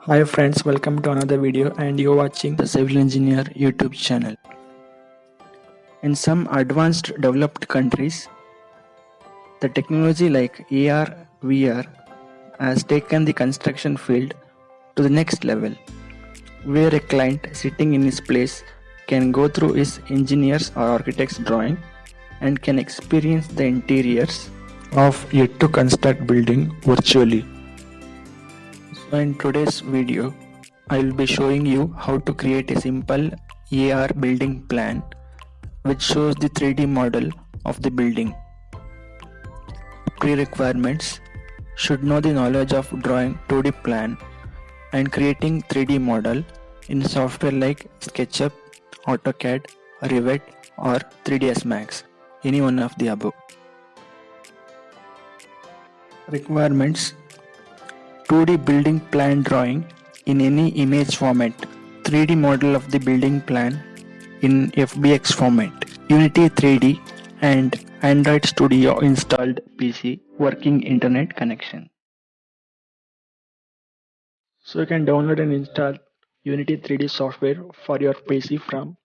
Hi friends, welcome to another video and you're watching the Civil Engineer YouTube channel. In some advanced developed countries, the technology like AR, VR has taken the construction field to the next level, where a client sitting in his place can go through his engineer's or architect's drawing and can experience the interiors of yet to construct building virtually. So in today's video, I will be showing you how to create a simple AR building plan which shows the 3D model of the building. Pre-requirements: should know the knowledge of drawing 2D plan and creating 3D model in software like SketchUp, AutoCAD, Revit or 3ds Max, any one of the above. Requirements: 2D building plan drawing in any image format, 3D model of the building plan in FBX format, Unity 3D and Android Studio installed PC, working internet connection. So you can download and install Unity 3D software for your PC from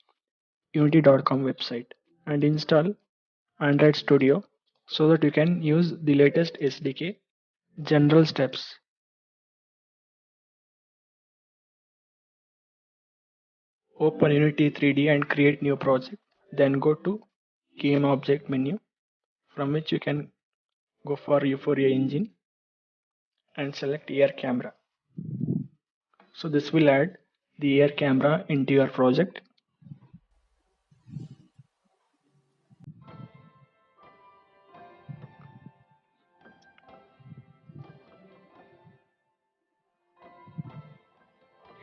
unity.com website and install Android Studio so that you can use the latest SDK. General steps: open Unity 3D and create new project. Then go to Game Object menu, from which you can go for Euphoria engine and select AR camera. So this will add the AR camera into your project.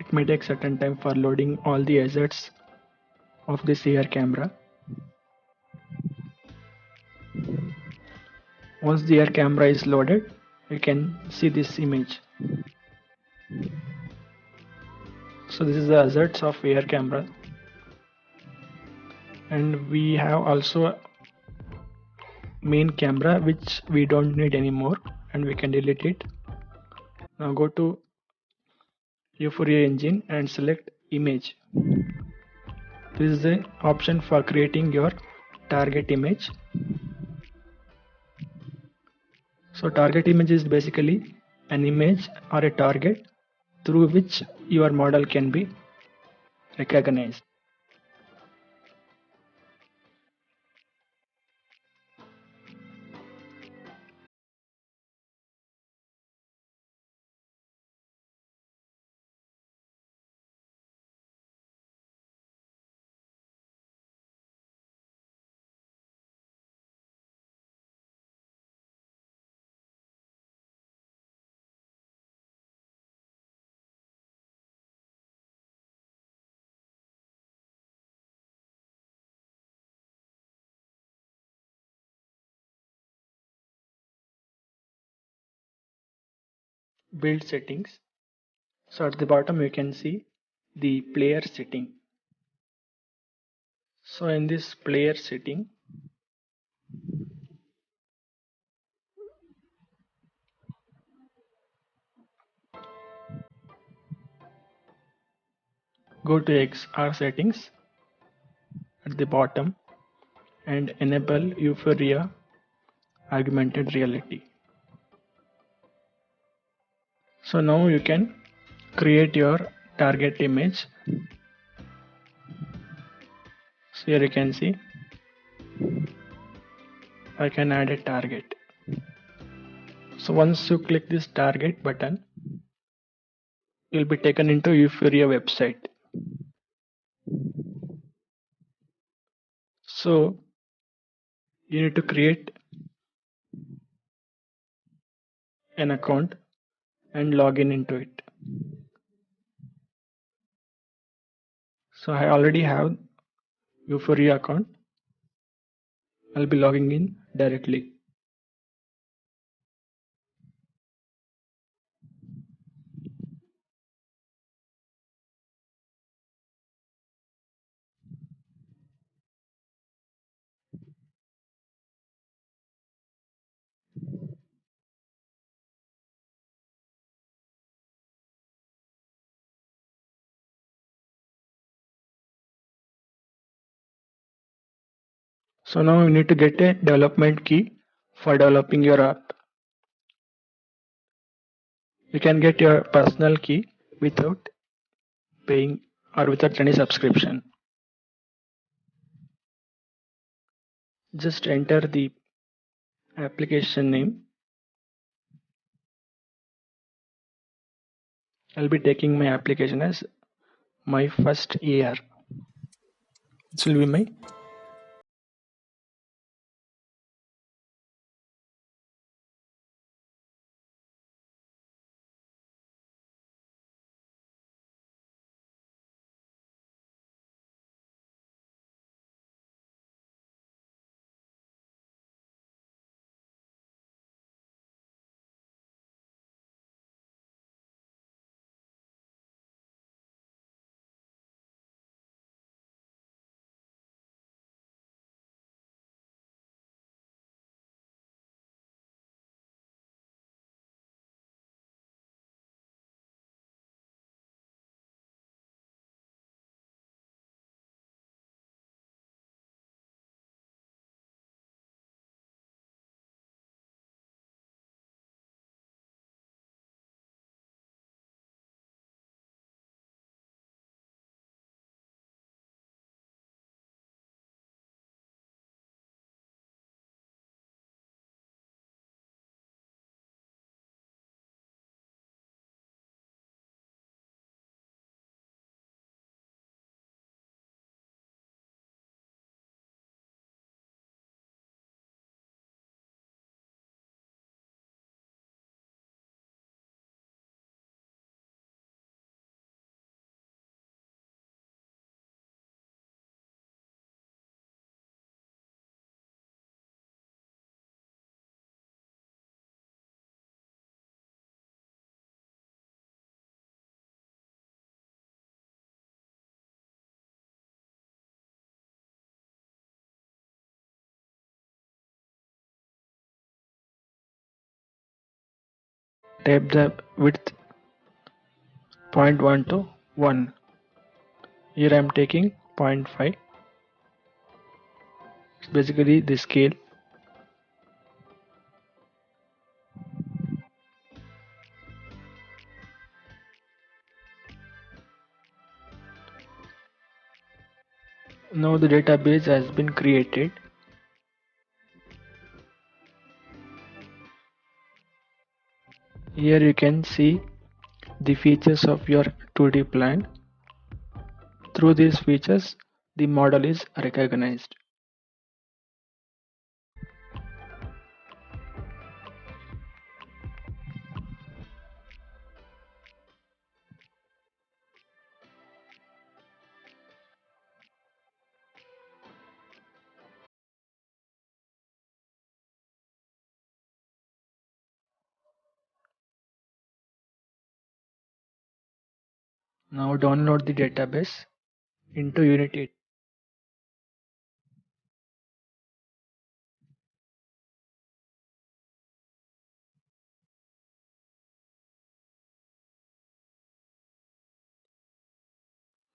It may take certain time for loading all the assets of this AR camera. Once the AR camera is loaded, you can see this image. So this is the assets of AR camera, and we have also main camera which we don't need anymore and we can delete it. Now go to Euphoria engine and select image. This is the option for creating your target image. So target image is basically an image or a target through which your model can be recognized. Build settings. So at the bottom you can see the player setting. So in this player setting, go to XR settings at the bottom and enable Euphoria augmented reality. So now you can create your target image. So here you can see I can add a target. So once you click this target button, you'll be taken into Euphoria website. So you need to create an account and log in into it. So I already have Euphoria account. I'll be logging in directly. So now you need to get a development key for developing your app. You can get your personal key without paying or without any subscription. Just enter the application name. I'll be taking my application as my first year. This will be my type the width 0.1 to 1. Here I am taking 0.5. It's basically the scale. Now the database has been created. Here you can see the features of your 2D plan. Through these features, the model is recognized. Now download the database into Unity.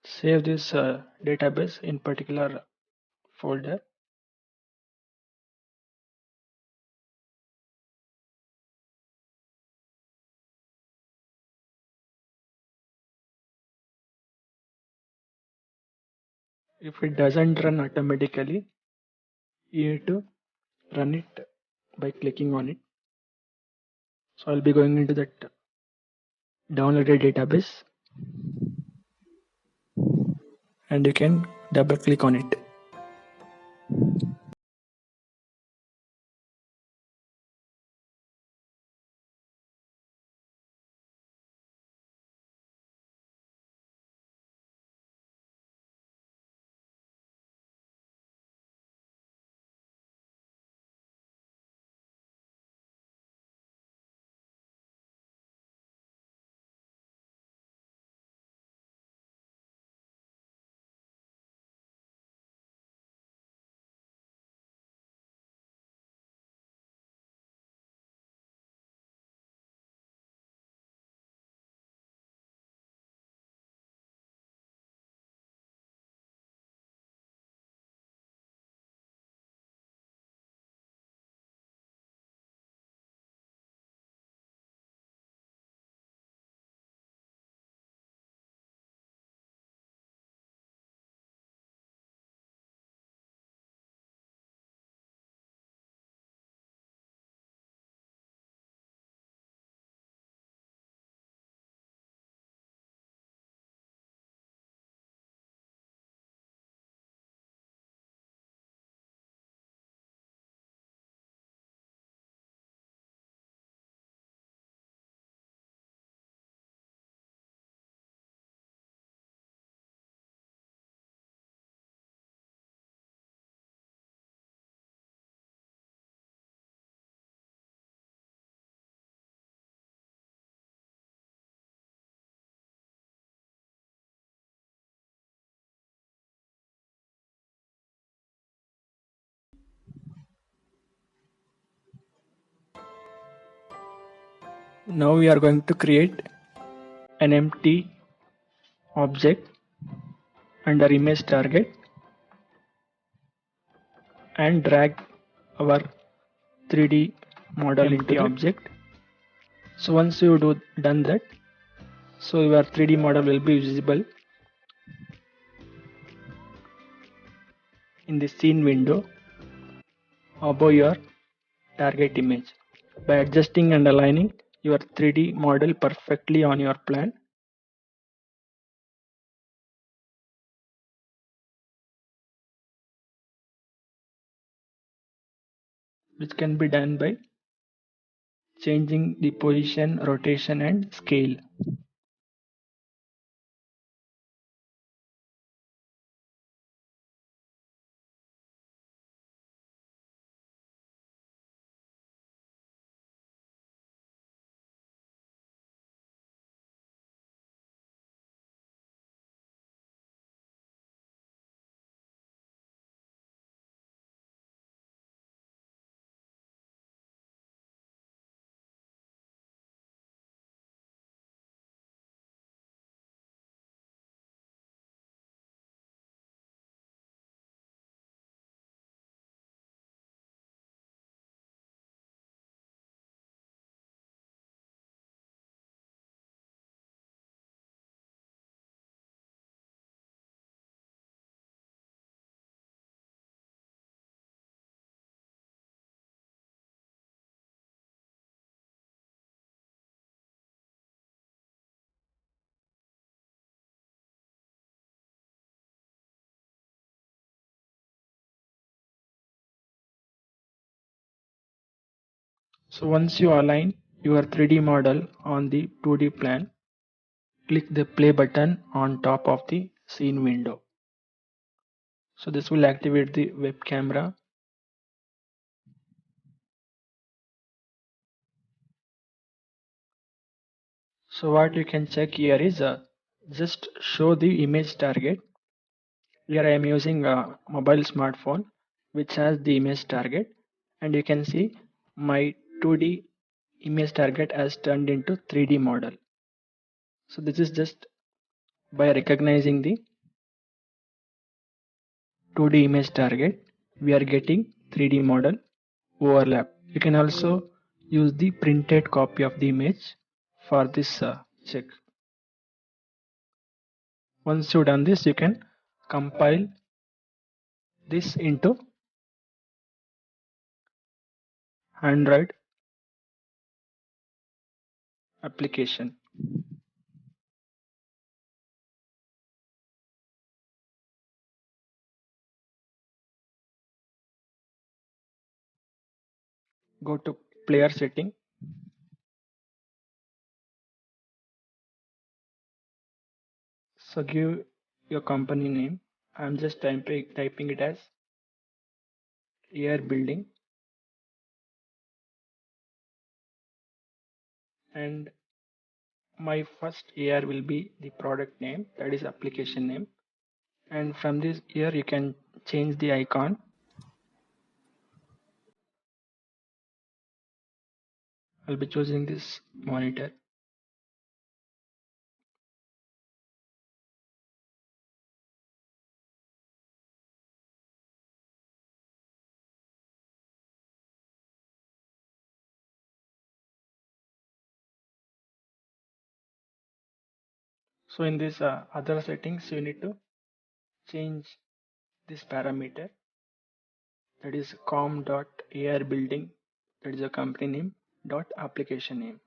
Save this database in particular folder. If it doesn't run automatically, you need to run it by clicking on it. So I'll be going into that downloaded database and you can double click on it. Now we are going to create an empty object under image target and drag our 3D model empty into object. So once you done that, so your 3D model will be visible in the scene window above your target image. By adjusting and aligning your 3D model perfectly on your plan, which can be done by changing the position, rotation and scale. So once you align your 3D model on the 2D plan, click the play button on top of the scene window. So this will activate the web camera. So what you can check here is just show the image target. Here I am using a mobile smartphone which has the image target, and you can see my 2D image target has turned into 3D model. So this is just by recognizing the 2D image target, we are getting 3D model overlap. You can also use the printed copy of the image for this check. Once you done this, you can compile this into Android application. Go to player setting. So give your company name. I'm just typing it as AR building, and my first AR will be the product name, that is application name. And from this here you can change the icon. I'll be choosing this monitor. So in this other settings, you need to change this parameter, that is com.ar building, that is a company name, dot application name.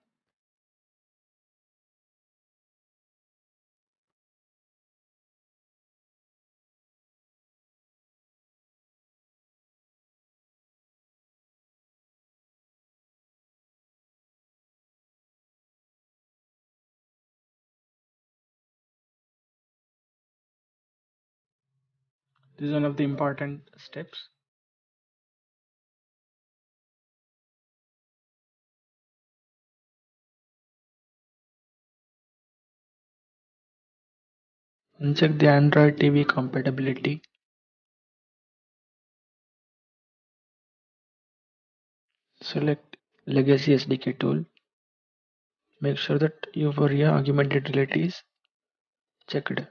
This is one of the important steps. Uncheck the Android TV compatibility. Select Legacy SDK tool. Make sure that your augmented reality is checked.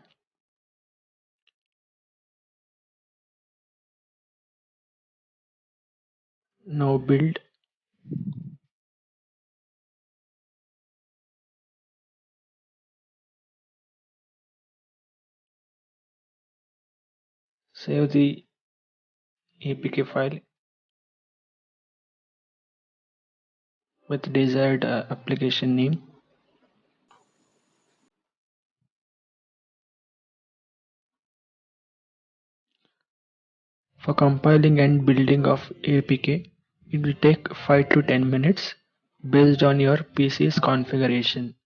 Now build. Save the APK file with desired application name. For compiling and building of APK, it will take 5 to 10 minutes based on your PC's configuration.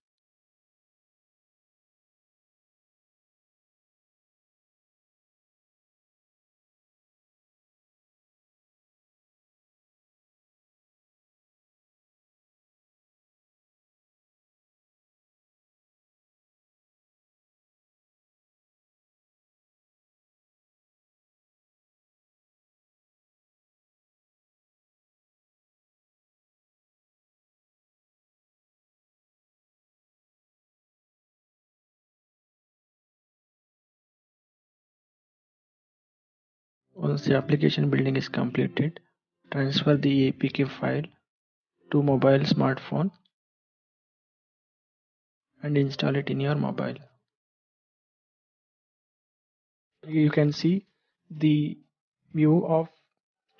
Once the application building is completed, transfer the APK file to mobile smartphone and install it in your mobile. You can see the view of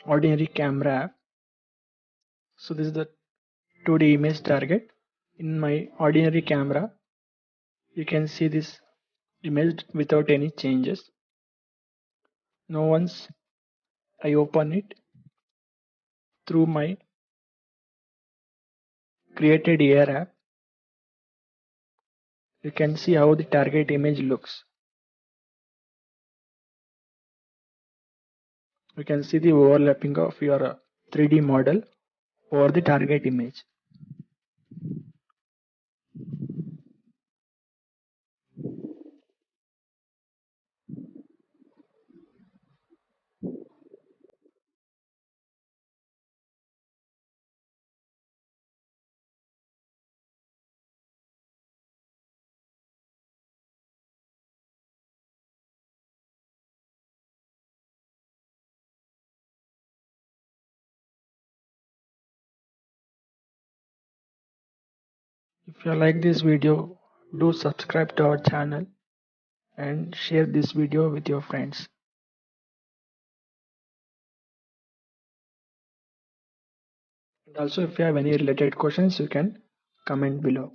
ordinary camera app. So this is the 2D image target. In my ordinary camera, you can see this image without any changes. Now once I open it through my created AR app, you can see how the target image looks. You can see the overlapping of your 3D model over the target image. If you like this video, do subscribe to our channel and share this video with your friends. And also if you have any related questions, you can comment below.